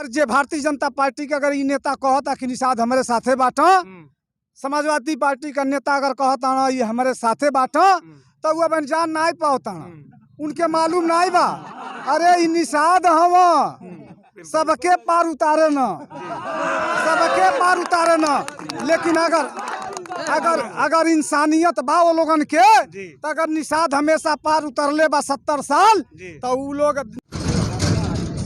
अगर जे भारतीय जनता पार्टी के अगर ई नेता कहता कि निषाद हमारे साथे बाटा, समाजवादी पार्टी का नेता अगर कहता ना ये हमारे साथे बाटा, तो वो बन जान नहीं पाता, उनके मालूम नहीं बा। अरे ई निषाद हवा सबके पार उतारे न, सबके पार उतारे न। लेकिन अगर अगर अगर इंसानियत बा वो लोगन के, तो अगर निषाद हमेशा पार उतरले बा 70 साल, तो वो लोग।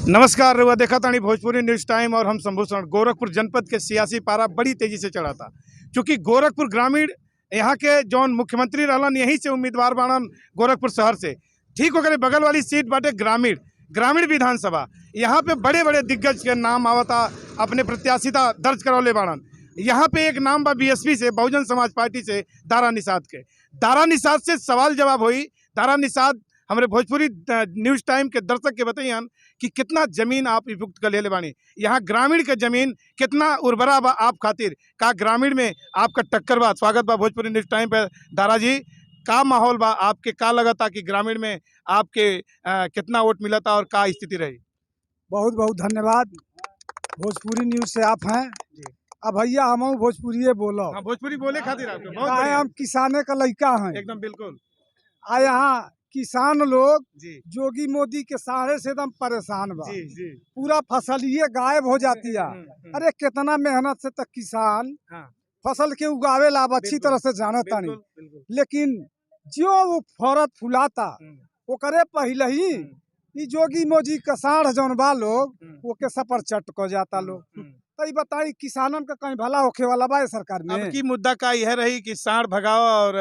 नमस्कार, रुआ देखा तानी भोजपुरी न्यूज टाइम और हम संभूषण। गोरखपुर जनपद के सियासी पारा बड़ी तेजी से चढ़ा था, क्योंकि गोरखपुर ग्रामीण यहाँ के जौन मुख्यमंत्री रहलन यहीं से उम्मीदवार बाड़न गोरखपुर शहर से। ठीक होकर बगल वाली सीट बाटे ग्रामीण विधानसभा। यहाँ पे बड़े बड़े दिग्गज के नाम आवता, अपने प्रत्याशिता दर्ज करौले बाड़न। यहाँ पे एक नाम बा बीएसपी से, बहुजन समाज पार्टी से, दारा निषाद के। दारा निषाद से सवाल जवाब हुई। दारा निषाद हमारे भोजपुरी न्यूज टाइम के दर्शक के बताइए कि कितना जमीन आप उपयुक्त कर ले बानी, यहाँ ग्रामीण के जमीन कितना उर्वरा बा आप खातिर, का ग्रामीण में आपका टक्कर बा। स्वागत बा भोजपुरी न्यूज टाइम पे। दारा जी, का माहौल बा, आपके का लगता कि ग्रामीण में आपके कितना वोट मिला था और का स्थिति रही? बहुत बहुत धन्यवाद। भोजपुरी न्यूज से आप हैं। अब भैया हम भोजपुरी बोलो। हाँ, भोजपुरी बोले खातिर आपको बहुत हम किसाने का लड़का हैं। एकदम बिल्कुल। आ यहाँ किसान लोग जोगी मोदी के सहारे से एकदम परेशान बा। पूरा फसलिए गायब हो जाती है। अरे कितना मेहनत से तक किसान फसल के उगावे ला अच्छी तरह से जानता नहीं, लेकिन जो वो फरत फुलाता वो करे पहले ही ई जोगी मोदी का साढ़ जौन बा लोग वो के सपर चट को जाता लोग। तो ये बताई किसानन का कहीं भला होखे वाला बा सरकार में? अब की मुद्दा का यह रही कि साढ़ भगाओ और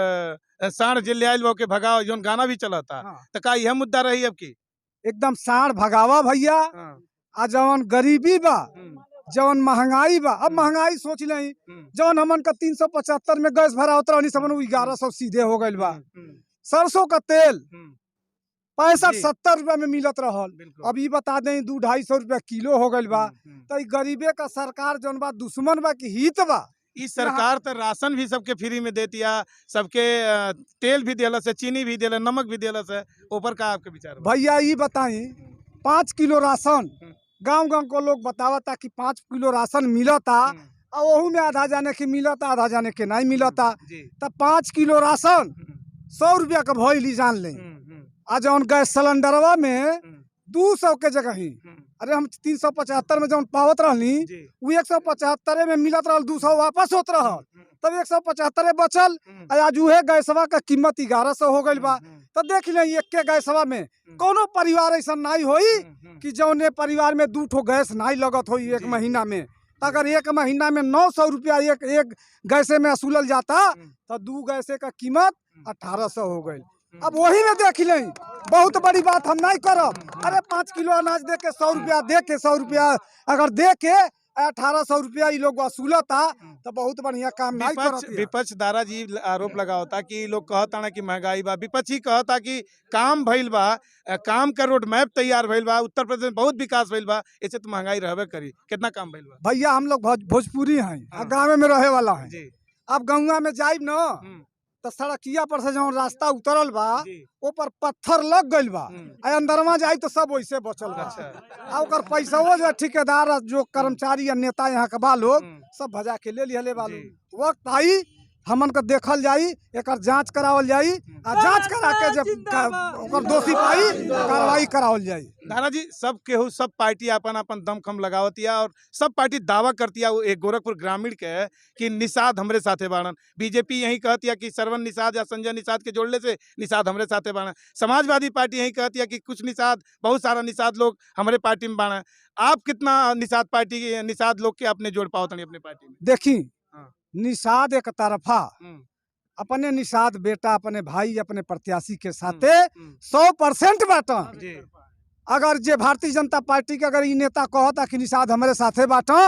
साढ़ जिले आयल के भगाओ, जो गाना भी चला था। तो का यह मुद्दा रही अब की? एकदम साढ़ भगावा भैया। आ जवन गरीबी बा, जवन महंगाई बा, अब महंगाई सोच नहीं, जवन हमन का 375 में गैस भरा उतरा 1100 सीधे हो गई बा। सरसों का तेल 65-70 रुपया में मिलत रहल, अब ये बता दें 200-250 रुपया किलो हो गई बा। तो गरीबे का सरकार जौन बा दुश्मन बा कि हित बा? इस सरकार तो राशन भी सबके फ्री में देती है, सबके तेल भी दिला से, चीनी भी दिला, नमक भी दिला से। ऊपर का आपके विचार? भैया ये बताई 5 किलो राशन गांव को लोग बतावता कि 5 किलो राशन मिलता, और वहू में आधा जाने के मिलता, आधा जाने के नहीं मिलता। तब 5 किलो राशन 100 रुपया का भइली जान ले। आज जौन गैस सिलेंडरवा में 200 के जगह ही, अरे हम 375 में जौन पावत रहनी वो 175 में मिलत रहल, 200 वापस होत रहल, तब 175 बचल। आज उहे गैसवा का कीमत 1100 हो गई बा। तो देख ले एक के गैसवा में कोनो परिवार ऐसा नहीं होई कि जौने परिवार में 2 ठो गैस नहीं लगत हो एक महीना में। अगर एक महीना में 900 रुपया एक गैसे में असूलल जाता, तो 2 गैसे का कीमत 1800 हो गई। अब वही में देख ले, बहुत बड़ी बात हम नहीं करब। अरे 5 किलो अनाज दे के 100 रुपया दे के 100 रुपया अगर दे के 1800 रुपया ये लोग वसूलता, तो बहुत बढ़िया काम नहीं करत। विपक्ष दारा जी आरोप लगावता कि लोग कहता ना कि महंगाई बा, विपक्ष ही कहता कि काम भइल बा, काम का रोड मैप तैयार भइल बा, उत्तर प्रदेश में बहुत विकास भइल बा, ऐसे तो महंगाई रहबे करी। कितना काम भइल बा? भैया हम लोग भोजपुरी हैं, गाँव में रहे वाला है। अब गौवा में जाइब न तो सड़किया पर से जो रास्ता उतरल बा ऊपर पत्थर लग गइल बा, अंदरवा जाई तो सब वैसे बचल बा। और पैसा जो ठेकेदार जो कर्मचारी या नेता यहाँ के बा लोग सब भजा के ले लिहले बा लोग। वक्त आई हमन का देखल जाई, एक जांच करावल जाई, जांच करा के जब दोषी पाई कार्रवाई करावल जाई। दादा जी, सब केहू सब पार्टी अपन अपन दमखम लगावतिया और सब पार्टी दावा करतिया एक गोरखपुर ग्रामीण के कि निषाद हमरे साथे बाड़न। बीजेपी यही कहतिया कि सरवन निषाद या संजय निषाद के जोड़ने से निषाद हमरे साथे बाड़न। समाजवादी पार्टी यही कहतिया कि कुछ निषाद, बहुत सारा निषाद लोग हमारे पार्टी में बाड़न। आप कितना निषाद पार्टी के निषाद लोग के अपने जोड़ पाओ तनी अपने पार्टी में? देखी निषाद एक तरफा अपने निषाद बेटा अपने भाई अपने प्रत्याशी के साथे 100% बाटा। अगर जे भारतीय जनता पार्टी के अगर ये नेता कहता कि निषाद हमारे साथे बाटा,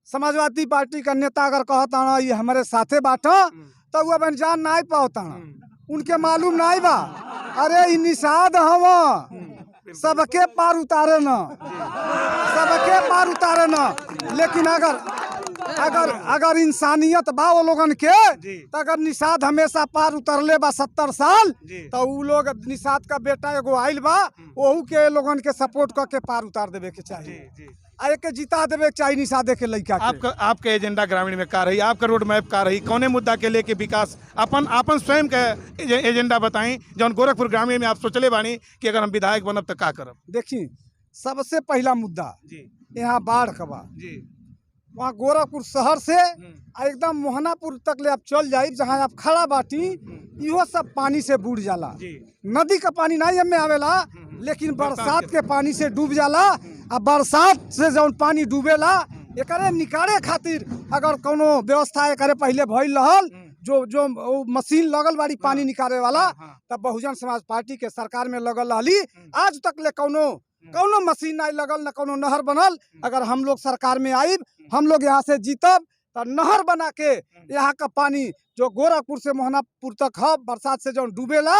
समाजवादी पार्टी का नेता अगर कहता ना ये हमारे साथे बाटा, तो वो बन जान नहीं पाता, उनके मालूम नहीं बा। अरे ये निषाद हवा सबके पार उतारे न, सबके पार उतारे न। लेकिन अगर इंसानियत बा वो लोगन के, तो अगर निषाद हमेशा पार उतरले बा 70 साल, तो वो लोग निषाद का बेटा एगो आइल बा, वहू के लोगन के सपोर्ट करके पार उतार देवे के चाहिए। आ एक के जिता देवे चाहे निषादे के लड़का के। आपके एजेंडा ग्रामीण में का रही, आपका रोड मैप का रही, कौने मुद्दा के लेके विकास अपन अपन स्वयं के एजेंडा बताई जौन गोरखपुर ग्रामीण में आप सोचले बानी कि अगर हम विधायक बनब तो का करब। देखी सबसे पहला मुद्दा जी यहाँ बाढ़ का बा। जी वहाँ गोरखपुर शहर से आ एकदम मोहनापुर तक ले आप चल जाए, जहाँ आप खड़ा बाटी इहो सब पानी से बूढ़ जाला। जी नदी का पानी नहीं एमे आवेला, लेकिन बरसात के पानी से डूब जाला। आ बरसात से जौन पानी डूबेला एकरे निकाले खातिर अगर कोनो व्यवस्था एकरे पहले भइल रहल, जो जो मशीन लगल बाड़ी पानी निकाले वाला, तब बहुजन समाज पार्टी के सरकार में लगल रहली। आज तक ले कौनो मशीन नहीं लगल, न कौनो नहर बनल। अगर हम लोग सरकार में आइब, हम लोग यहाँ से जीतब तो नहर बना के यहाँ का पानी जो गोरखपुर से मोहनापुर तक है बरसात से जो डूबेला,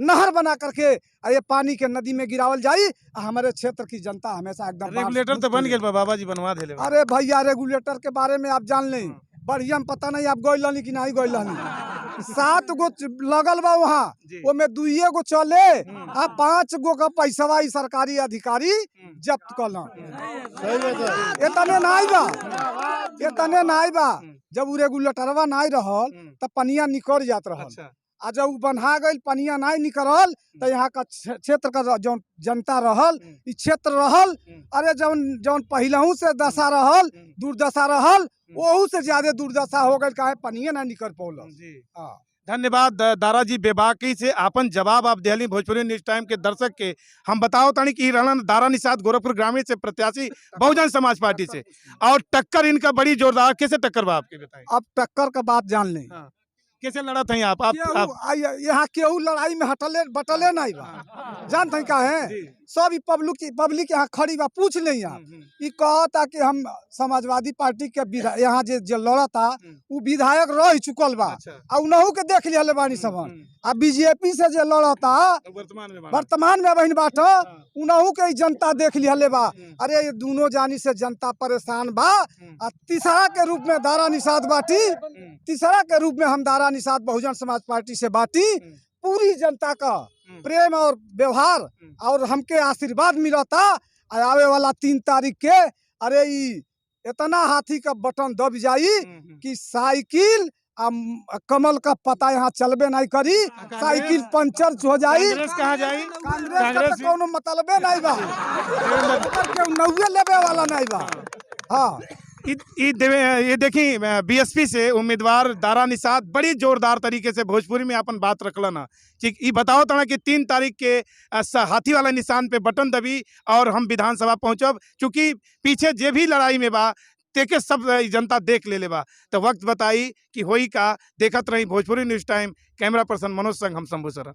नहर बना करके ये पानी के नदी में गिरावल जाई। हमारे क्षेत्र की जनता हमेशा एकदम रेगुलेटर तो बन गया बाबा जी, बनवा देले। अरे भैया रेगुलेटर के बारे में आप जान लें, बढ़िया पता नहीं आप गइल रहनी कि नहीं गइल रहनी। 7 गो लगल बा वहाँ, वो में 2 गो चले आ 5 गो का पैसा सरकारी अधिकारी जब्त कल। इतने नहीं बा, जब वो रेगुलेटरवा नहीं रहल तब पनिया निकल जात रहल। आ जब बन्हा गई पनिया नहीं निकलल तो यहाँ का क्षेत्र का जो जनता रहल, इ क्षेत्र रहल, अरे जौन जौन पहलहू से दशा रहल, दुर्दशा रहल, वहू से ज्यादा दुर्दशा हो गई, काहे पनिया ना निकल पौल। धन्यवाद दारा जी, बेबाकी से आपन जवाब आप दिहली भोजपुरी न्यूज टाइम के दर्शक के। हम बताओ तानी कि रहलन दारा निषाद गोरखपुर ग्रामीण से प्रत्याशी बहुजन समाज पार्टी से, और टक्कर इनका बड़ी जोरदार। कैसे टक्कर बा आपके बताएं? अब टक्कर का बात जान लें। कैसे लड़ा था आप यहाँ केहू लड़ाई में बटले नहीं बा, जानते हैं का है। सब पब्लिक यहाँ खड़ी बा, पूछ ले। आप ये कहता कि हम समाजवादी पार्टी के यहाँ जो लड़ता वो विधायक रह चुकल बा, उनहू के देख लिया बानी सब। आ बीजेपी से जो लड़ता वर्तमान में बहन बाट, उनहू के जनता देख लिया बा। अरे ये दोनों जानी से जनता परेशान बा। तीसरा के रूप में दारा निषाद बाटी, तीसरा के रूप में हम दारा निषाद बहुजन समाज पार्टी से बाटी। पूरी जनता का प्रेम और व्यवहार और हमके आशीर्वाद मिलता। आवे वाला 3 तारीख के अरे इतना हाथी का बटन दब जाई कि साइकिल कमल का पता यहाँ चलबे नहीं करी, साइकिल पंचर हो जाई। कहाँ जाई? कांग्रेस का कोनो मतलबे नहीं बा, नौवे लेबे वाला नहीं बा। हाँ, ये देखी बीएसपी से उम्मीदवार दारा निषाद बड़ी जोरदार तरीके से भोजपुरी में अपन बात रखलन है कि ये बताओ तना कि 3 तारीख के हाथी वाला निशान पे बटन दबी और हम विधानसभा पहुंचब। चूंकि पीछे जे भी लड़ाई में बा तेके सब जनता देख ले बा। तो वक्त बताई कि होई का, देखत रही Bhojpuri news time. Camera person Manoj संग, हम शंभू सर।